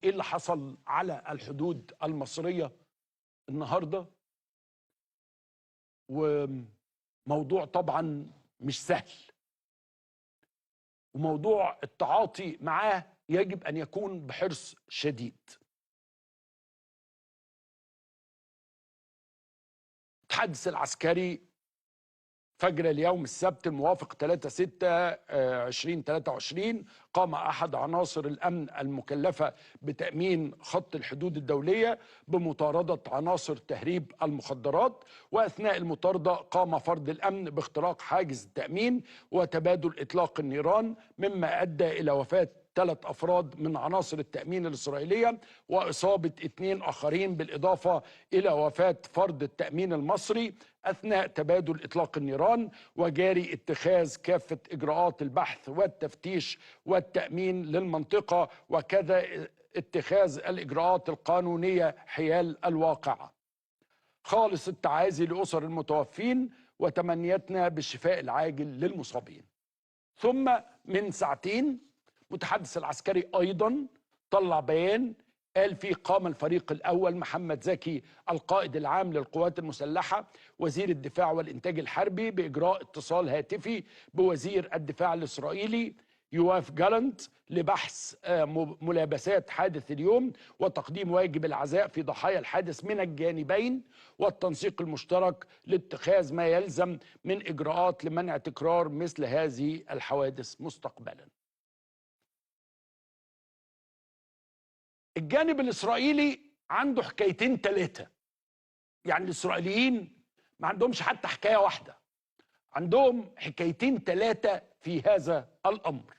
ايه اللي حصل على الحدود المصرية النهاردة. وموضوع طبعا مش سهل، وموضوع التعاطي معاه يجب أن يكون بحرص شديد. التحدث العسكري فجر اليوم السبت الموافق 3/6/2023 قام أحد عناصر الأمن المكلفة بتأمين خط الحدود الدولية بمطاردة عناصر تهريب المخدرات، وأثناء المطاردة قام فرد الأمن باختراق حاجز التأمين وتبادل إطلاق النيران، مما أدى إلى وفاة 3 أفراد من عناصر التأمين الإسرائيلية وإصابة 2 آخرين، بالإضافة إلى وفاة فرد التأمين المصري أثناء تبادل إطلاق النيران. وجاري اتخاذ كافة إجراءات البحث والتفتيش والتأمين للمنطقة، وكذا اتخاذ الإجراءات القانونية حيال الواقعة. خالص التعازي لأسر المتوفين وتمنياتنا بالشفاء العاجل للمصابين. ثم من ساعتين المتحدث العسكري أيضا طلع بيان قال فيه: قام الفريق الأول محمد زكي القائد العام للقوات المسلحة وزير الدفاع والإنتاج الحربي بإجراء اتصال هاتفي بوزير الدفاع الإسرائيلي يواف جالنت لبحث ملابسات حادث اليوم وتقديم واجب العزاء في ضحايا الحادث من الجانبين، والتنسيق المشترك لاتخاذ ما يلزم من إجراءات لمنع تكرار مثل هذه الحوادث مستقبلا. الجانب الإسرائيلي عنده حكايتين 3، يعني الإسرائيليين ما عندهمش حتى حكاية واحدة، عندهم حكايتين 3 في هذا الأمر.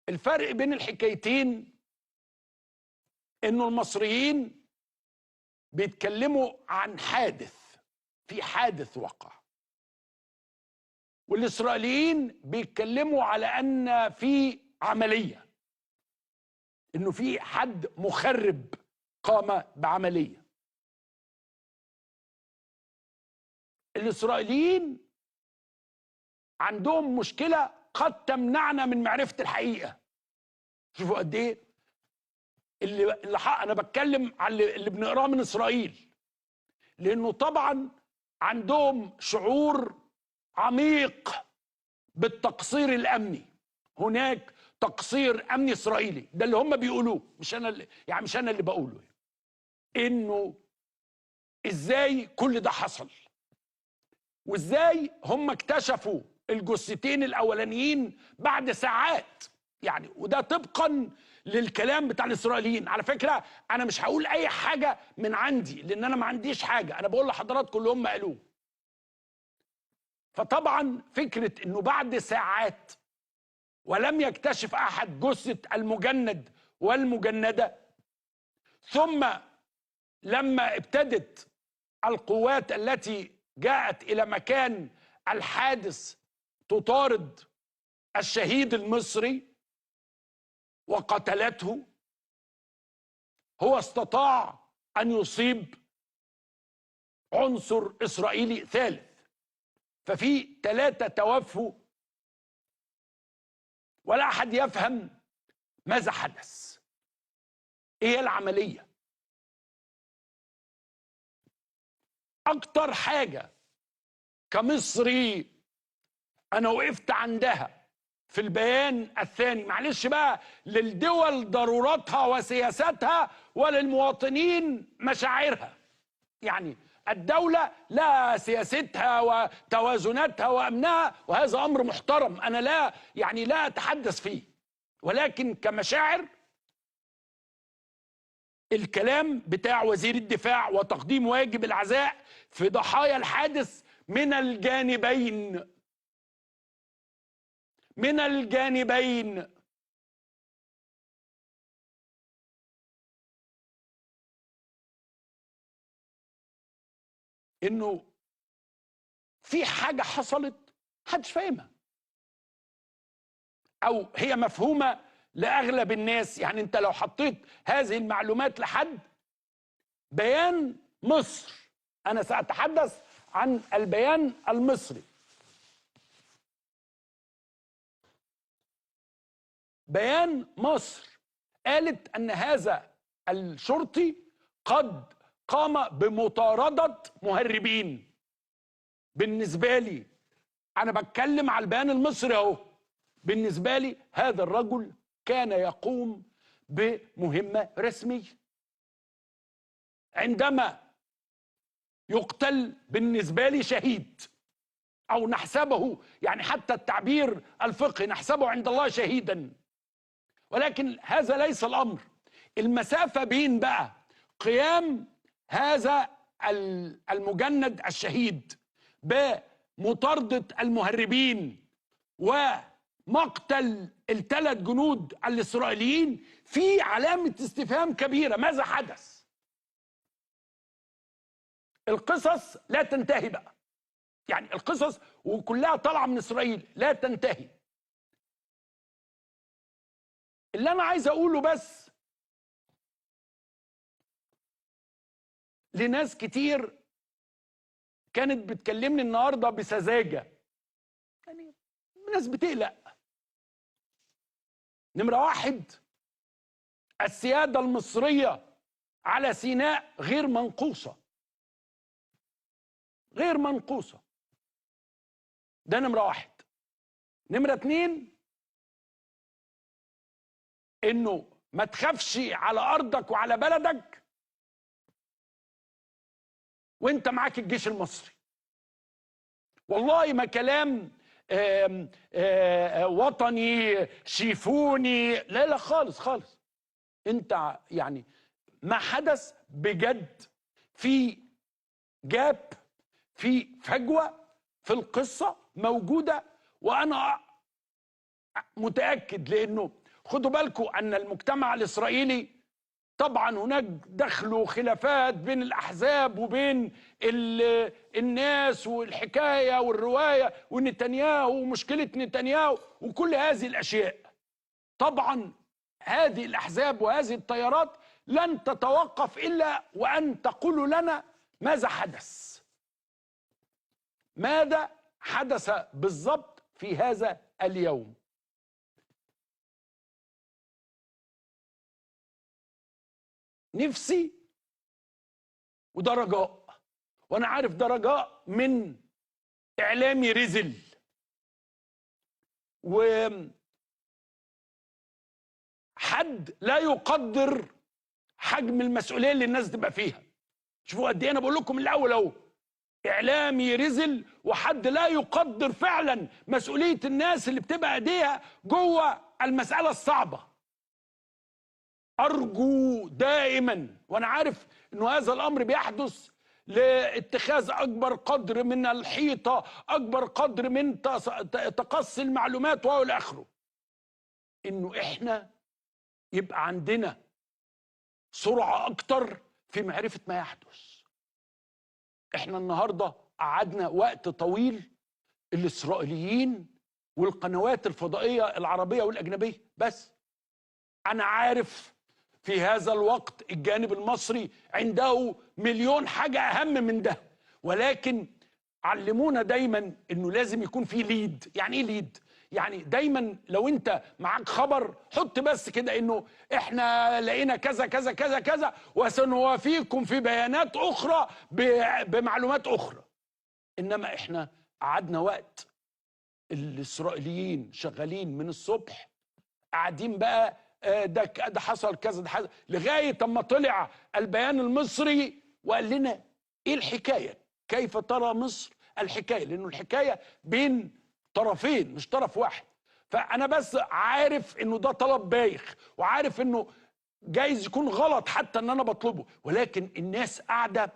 الفرق بين الحكايتين إنه المصريين بيتكلموا عن حادث، في حادث وقع، والإسرائيليين بيتكلموا على أن في عملية، إنه في حد مخرب قام بعملية. الإسرائيليين عندهم مشكلة قد تمنعنا من معرفة الحقيقة. شوفوا قد إيه أنا بتكلم على اللي بنقراه من إسرائيل، لأنه طبعا عندهم شعور عميق بالتقصير الأمني. هناك تقصير أمني إسرائيلي، ده اللي هم بيقولوه، مش أنا يعني مش أنا اللي بقوله، إنه إزاي كل ده حصل، وإزاي هم اكتشفوا الجثتين الأولانيين بعد ساعات، يعني وده طبقا للكلام بتاع الإسرائيليين. على فكرة أنا مش هقول أي حاجة من عندي، لأن أنا ما عنديش حاجة، أنا بقول لحضراتكم اللي هم قالوه. فطبعا فكرة إنه بعد ساعات ولم يكتشف أحد جثة المجند والمجندة، ثم لما ابتدت القوات التي جاءت إلى مكان الحادث تطارد الشهيد المصري وقتلته، هو استطاع أن يصيب عنصر إسرائيلي ثالث، ففي 3 توفوا ولا أحد يفهم ماذا حدث، إيه العملية. أكتر حاجة كمصري أنا وقفت عندها في البيان الثاني، معلش بقى للدول ضروراتها وسياساتها وللمواطنين مشاعرها، يعني الدولة لها سياستها وتوازناتها وأمنها، وهذا أمر محترم أنا لا أتحدث فيه، ولكن كمشاعر الكلام بتاع وزير الدفاع وتقديم واجب العزاء في ضحايا الحادث من الجانبين، من الجانبين. انه في حاجة حصلت محدش فاهمها، او هي مفهومة لأغلب الناس. يعني انت لو حطيت هذه المعلومات لحد بيان مصر، انا سأتحدث عن البيان المصري، بيان مصر قالت أن هذا الشرطي قد قام بمطاردة مهربين. بالنسبة لي أنا بتكلم على البيان المصري أهو، بالنسبة لي هذا الرجل كان يقوم بمهمة رسمية. عندما يقتل بالنسبة لي شهيد، أو نحسبه، يعني حتى التعبير الفقهي نحسبه عند الله شهيدا، ولكن هذا ليس الأمر. المسافة بين بقى قيام هذا المجند الشهيد بمطاردة المهربين ومقتل الثلاث جنود الإسرائيليين في علامة استفهام كبيرة. ماذا حدث؟ القصص لا تنتهي بقى، يعني القصص وكلها طالعة من إسرائيل لا تنتهي. اللي أنا عايز أقوله بس لناس كتير كانت بتكلمني النهارده بسذاجة، يعني ناس بتقلق. نمرة واحد، السيادة المصرية على سيناء غير منقوصة، غير منقوصة. ده نمرة واحد. نمرة اتنين، انه ما تخافش على ارضك وعلى بلدك وانت معاك الجيش المصري. والله ما كلام وطني شيفوني، لا لا خالص خالص. انت يعني ما حدث بجد في جاب، في فجوة في القصة موجودة، وانا متأكد، لانه خدوا بالكم ان المجتمع الاسرائيلي طبعا هناك دخل وخلافات بين الاحزاب وبين الناس، والحكايه والروايه ونتنياهو ومشكله نتنياهو وكل هذه الاشياء. طبعا هذه الاحزاب وهذه التيارات لن تتوقف الا وان تقولوا لنا ماذا حدث، ماذا حدث بالضبط في هذا اليوم. نفسي، وده رجاء، وانا عارف ده رجاء من اعلامي رزل وحد لا يقدر حجم المسؤوليه اللي الناس تبقى فيها. شوفوا قد ايه انا بقول لكم من الاول اهو، اعلامي رزل وحد لا يقدر فعلا مسؤوليه الناس اللي بتبقى ايديها جوه المساله الصعبه. أرجو دائما، وأنا عارف أنه هذا الأمر بيحدث لاتخاذ أكبر قدر من الحيطة، أكبر قدر من تقصي المعلومات وإلى آخره، أنه إحنا يبقى عندنا سرعة أكتر في معرفة ما يحدث. إحنا النهاردة قعدنا وقت طويل الإسرائيليين والقنوات الفضائية العربية والأجنبية بس. أنا عارف في هذا الوقت الجانب المصري عنده مليون حاجة أهم من ده، ولكن علمونا دايما إنه لازم يكون في ليد. يعني إيه ليد؟ يعني دايما لو أنت معاك خبر حط بس كده إنه إحنا لقينا كذا كذا كذا كذا وسنوافيكم في بيانات أخرى بمعلومات أخرى. إنما إحنا قعدنا وقت الإسرائيليين شغالين من الصبح، قاعدين بقى ده حصل كذا، ده حصل، لغايه اما طلع البيان المصري وقال لنا ايه الحكايه، كيف ترى مصر الحكايه، لانه الحكايه بين طرفين مش طرف واحد. فانا بس عارف انه ده طلب بايخ، وعارف انه جايز يكون غلط حتى ان انا بطلبه، ولكن الناس قاعده.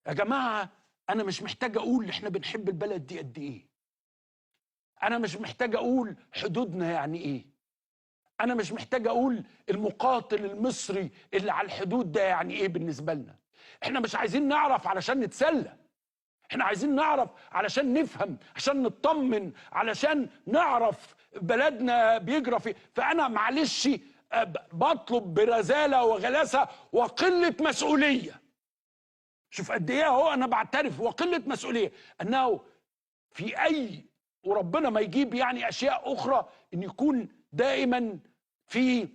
يا جماعه انا مش محتاج اقول احنا بنحب البلد دي قد ايه، انا مش محتاج اقول حدودنا يعني ايه، أنا مش محتاج أقول المقاتل المصري اللي على الحدود ده يعني إيه بالنسبة لنا. إحنا مش عايزين نعرف علشان نتسلى، إحنا عايزين نعرف علشان نفهم، عشان نطمن، علشان نعرف بلدنا بيجرى فيه. فأنا معلش بطلب برزالة وغلاسة وقلة مسؤولية. شوف قد إيه أهو أنا بعترف، وقلة مسؤولية أنه في أي، وربنا ما يجيب يعني أشياء أخرى، إن يكون دائما في